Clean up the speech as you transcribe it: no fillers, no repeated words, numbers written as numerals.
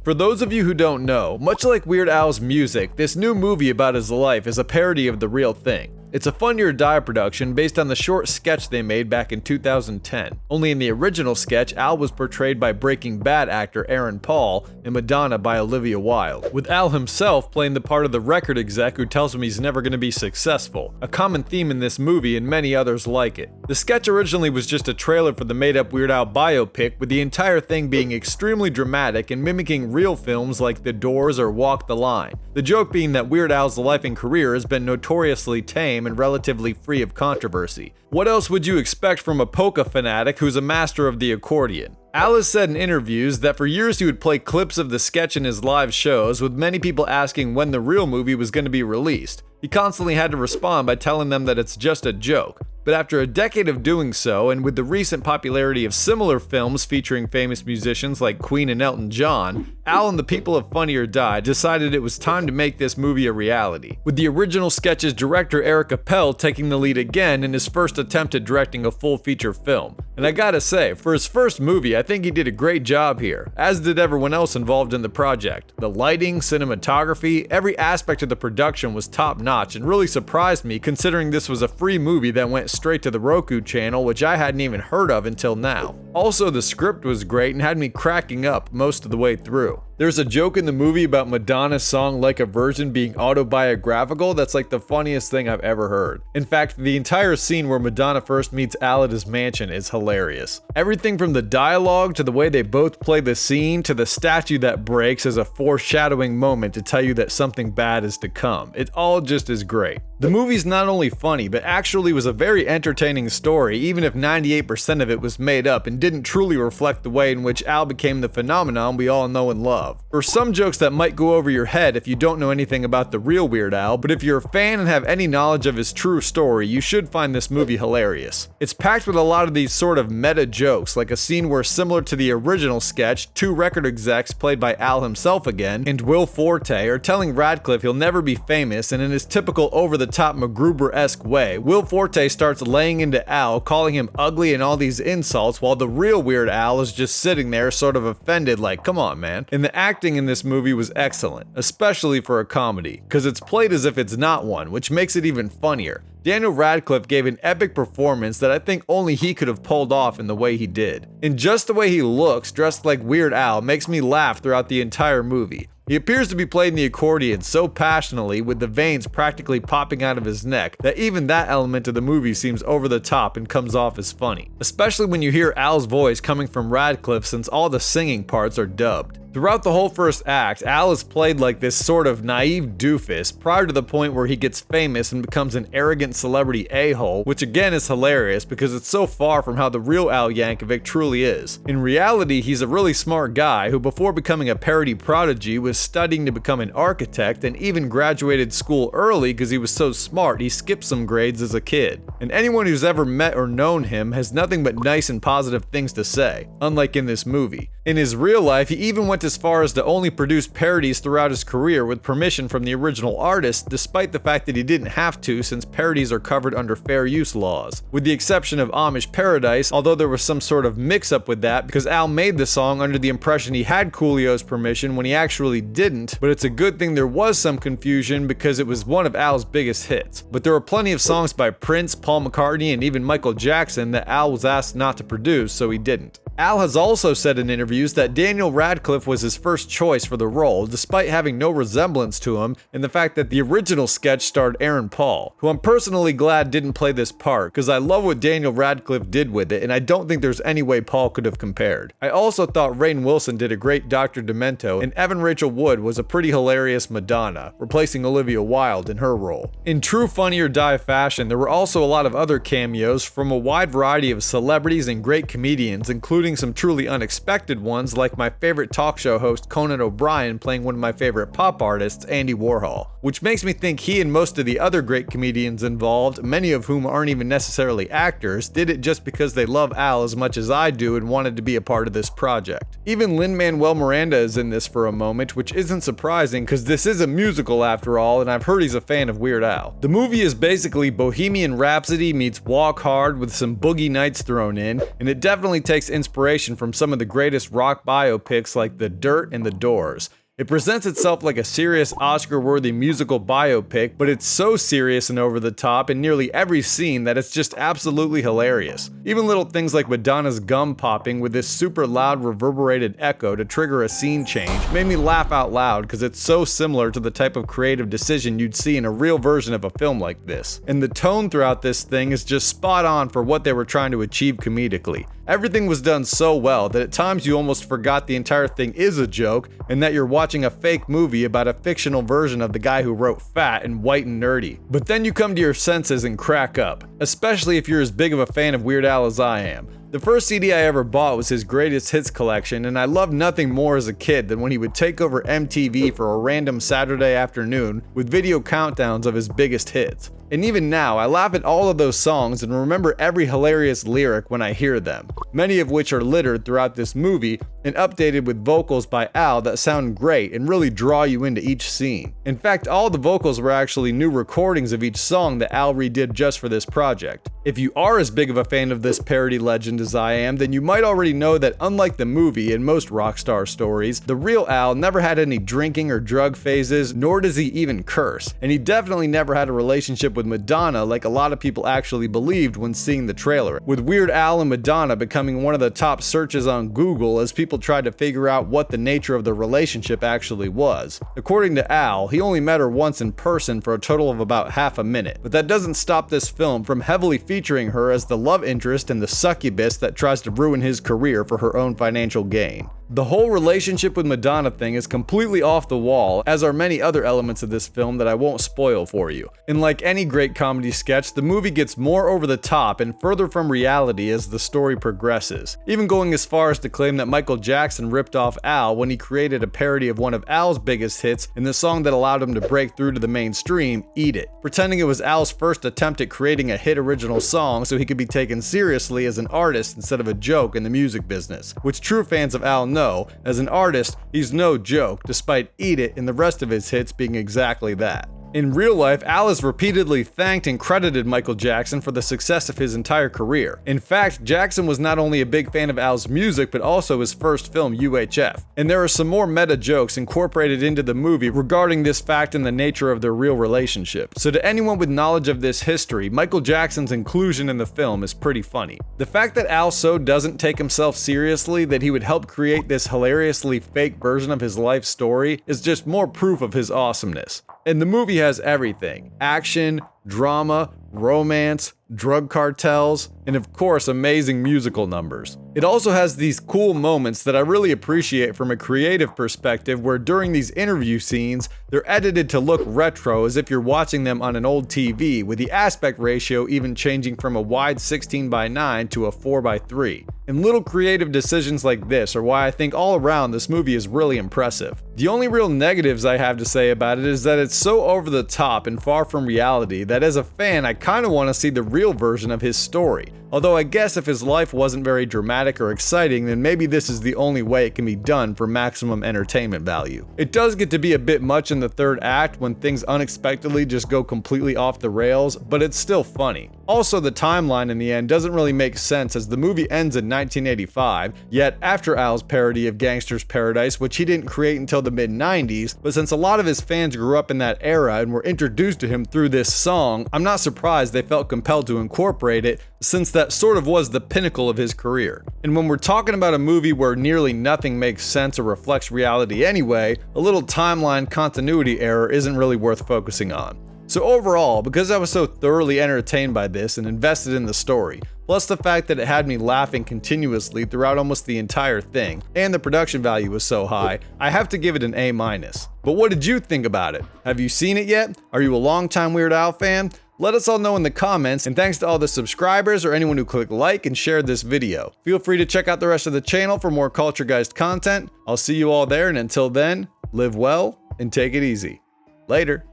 For those of you who don't know, much like Weird Al's music, this new movie about his life is a parody of the real thing. It's a Funny or Die production based on the short sketch they made back in 2010. Only in the original sketch, Al was portrayed by Breaking Bad actor Aaron Paul and Madonna by Olivia Wilde, with Al himself playing the part of the record exec who tells him he's never going to be successful, a common theme in this movie and many others like it. The sketch originally was just a trailer for the made-up Weird Al biopic, with the entire thing being extremely dramatic and mimicking real films like The Doors or Walk the Line. The joke being that Weird Al's life and career has been notoriously tame and relatively free of controversy. What else would you expect from a polka fanatic who's a master of the accordion? Al has said in interviews that for years he would play clips of the sketch in his live shows, with many people asking when the real movie was going to be released. He constantly had to respond by telling them that it's just a joke. But after a decade of doing so, and with the recent popularity of similar films featuring famous musicians like Queen and Elton John, Al and the people of Funny or Die decided it was time to make this movie a reality, with the original sketch's director Eric Appel taking the lead again in his first attempt at directing a full feature film. And I gotta say, for his first movie, I think he did a great job here, as did everyone else involved in the project. The lighting, cinematography, every aspect of the production was top notch and really surprised me, considering this was a free movie that went straight to the Roku channel, which I hadn't even heard of until now. Also, the script was great and had me cracking up most of the way through. There's a joke in the movie about Madonna's song Like a Virgin being autobiographical that's like the funniest thing I've ever heard. In fact, the entire scene where Madonna first meets Al at his mansion is hilarious. Everything from the dialogue to the way they both play the scene to the statue that breaks as a foreshadowing moment to tell you that something bad is to come. It all just is great. The movie's not only funny, but actually was a very entertaining story, even if 98% of it was made up and didn't truly reflect the way in which Al became the phenomenon we all know and love. For some jokes that might go over your head if you don't know anything about the real Weird Al, but if you're a fan and have any knowledge of his true story, you should find this movie hilarious. It's packed with a lot of these sort of meta jokes, like a scene where, similar to the original sketch, two record execs played by Al himself again, and Will Forte, are telling Radcliffe he'll never be famous, and in his typical over-the-top MacGruber-esque way, Will Forte starts laying into Al, calling him ugly and all these insults, while the real Weird Al is just sitting there sort of offended like, come on man. And the acting in this movie was excellent, especially for a comedy, because it's played as if it's not one, which makes it even funnier. Daniel Radcliffe gave an epic performance that I think only he could have pulled off in the way he did. And just the way he looks, dressed like Weird Al, makes me laugh throughout the entire movie. He appears to be playing the accordion so passionately, with the veins practically popping out of his neck, that even that element of the movie seems over the top and comes off as funny. Especially when you hear Al's voice coming from Radcliffe, since all the singing parts are dubbed. Throughout the whole first act, Al is played like this sort of naive doofus prior to the point where he gets famous and becomes an arrogant celebrity a-hole, which again is hilarious because it's so far from how the real Al Yankovic truly is. In reality, he's a really smart guy who, before becoming a parody prodigy, was studying to become an architect and even graduated school early because he was so smart he skipped some grades as a kid. And anyone who's ever met or known him has nothing but nice and positive things to say, unlike in this movie. In his real life, he even went as far as to only produce parodies throughout his career with permission from the original artist, despite the fact that he didn't have to, since parodies are covered under fair use laws. With the exception of Amish Paradise, although there was some sort of mix-up with that because Al made the song under the impression he had Coolio's permission when he actually didn't, but it's a good thing there was some confusion because it was one of Al's biggest hits. But there were plenty of songs by Prince, Paul McCartney, and even Michael Jackson that Al was asked not to produce, so he didn't. Al has also said in interviews that Daniel Radcliffe was his first choice for the role, despite having no resemblance to him, and the fact that the original sketch starred Aaron Paul, who I'm personally glad didn't play this part, because I love what Daniel Radcliffe did with it, and I don't think there's any way Paul could have compared. I also thought Rainn Wilson did a great Dr. Demento, and Evan Rachel Wood was a pretty hilarious Madonna, replacing Olivia Wilde in her role. In true Funny or Die fashion, there were also a lot of other cameos from a wide variety of celebrities and great comedians, including some truly unexpected ones like my favorite talk show host Conan O'Brien playing one of my favorite pop artists, Andy Warhol, which makes me think he and most of the other great comedians involved, many of whom aren't even necessarily actors, did it just because they love Al as much as I do and wanted to be a part of this project. Even Lin-Manuel Miranda is in this for a moment, which isn't surprising because this is a musical after all, and I've heard he's a fan of Weird Al. The movie is basically Bohemian Rhapsody meets Walk Hard with some Boogie Nights thrown in, and it definitely takes inspiration inspiration from some of the greatest rock biopics like The Dirt and The Doors. It presents itself like a serious Oscar-worthy musical biopic, but it's so serious and over the top in nearly every scene that it's just absolutely hilarious. Even little things like Madonna's gum popping with this super loud reverberated echo to trigger a scene change made me laugh out loud because it's so similar to the type of creative decision you'd see in a real version of a film like this. And the tone throughout this thing is just spot on for what they were trying to achieve comedically. Everything was done so well that at times you almost forgot the entire thing is a joke and that you're watching a fake movie about a fictional version of the guy who wrote Fat and White and Nerdy. But then you come to your senses and crack up, especially if you're as big of a fan of Weird Al as I am. The first CD I ever bought was his greatest hits collection, and I loved nothing more as a kid than when he would take over MTV for a random Saturday afternoon with video countdowns of his biggest hits. And even now, I laugh at all of those songs and remember every hilarious lyric when I hear them, many of which are littered throughout this movie and updated with vocals by Al that sound great and really draw you into each scene. In fact, all the vocals were actually new recordings of each song that Al redid just for this project. If you are as big of a fan of this parody legend as I am, then you might already know that unlike the movie and most rock star stories, the real Al never had any drinking or drug phases, nor does he even curse. And he definitely never had a relationship with Madonna like a lot of people actually believed when seeing the trailer, with Weird Al and Madonna becoming one of the top searches on Google as people tried to figure out what the nature of the relationship actually was. According to Al, he only met her once in person for a total of about half a minute, but that doesn't stop this film from heavily featuring her as the love interest and the succubus that tries to ruin his career for her own financial gain. The whole relationship with Madonna thing is completely off the wall, as are many other elements of this film that I won't spoil for you. And like any great comedy sketch, the movie gets more over the top and further from reality as the story progresses, even going as far as to claim that Michael Jackson ripped off Al when he created a parody of one of Al's biggest hits in the song that allowed him to break through to the mainstream, Eat It, pretending it was Al's first attempt at creating a hit original song so he could be taken seriously as an artist instead of a joke in the music business, which true fans of Al know. As an artist, he's no joke, despite Eat It and the rest of his hits being exactly that. In real life, Al has repeatedly thanked and credited Michael Jackson for the success of his entire career. In fact, Jackson was not only a big fan of Al's music, but also his first film, UHF. And there are some more meta jokes incorporated into the movie regarding this fact and the nature of their real relationship. So to anyone with knowledge of this history, Michael Jackson's inclusion in the film is pretty funny. The fact that Al so doesn't take himself seriously that he would help create this hilariously fake version of his life story is just more proof of his awesomeness. And the movie has everything: action, drama, romance, drug cartels, and of course amazing musical numbers. It also has these cool moments that I really appreciate from a creative perspective, where during these interview scenes, they're edited to look retro as if you're watching them on an old TV, with the aspect ratio even changing from a wide 16:9 to a 4:3. And little creative decisions like this are why I think all around this movie is really impressive. The only real negatives I have to say about it is that it's so over the top and far from reality that as a fan I kind of want to see the real version of his story. Although I guess if his life wasn't very dramatic or exciting, then maybe this is the only way it can be done for maximum entertainment value. It does get to be a bit much in the third act when things unexpectedly just go completely off the rails, but it's still funny. Also, the timeline in the end doesn't really make sense as the movie ends in 1985, yet after Al's parody of Gangster's Paradise, which he didn't create until the mid-90s, but since a lot of his fans grew up in that era and were introduced to him through this song, I'm not surprised they felt compelled to incorporate it, since that sort of was the pinnacle of his career. And when we're talking about a movie where nearly nothing makes sense or reflects reality anyway, a little timeline continuity error isn't really worth focusing on. So overall, because I was so thoroughly entertained by this and invested in the story, plus the fact that it had me laughing continuously throughout almost the entire thing, and the production value was so high, I have to give it an A-. But what did you think about it? Have you seen it yet? Are you a longtime Weird Al fan? Let us all know in the comments, and thanks to all the subscribers or anyone who clicked like and shared this video. Feel free to check out the rest of the channel for more Culturgeist content. I'll see you all there, and until then, live well and take it easy. Later.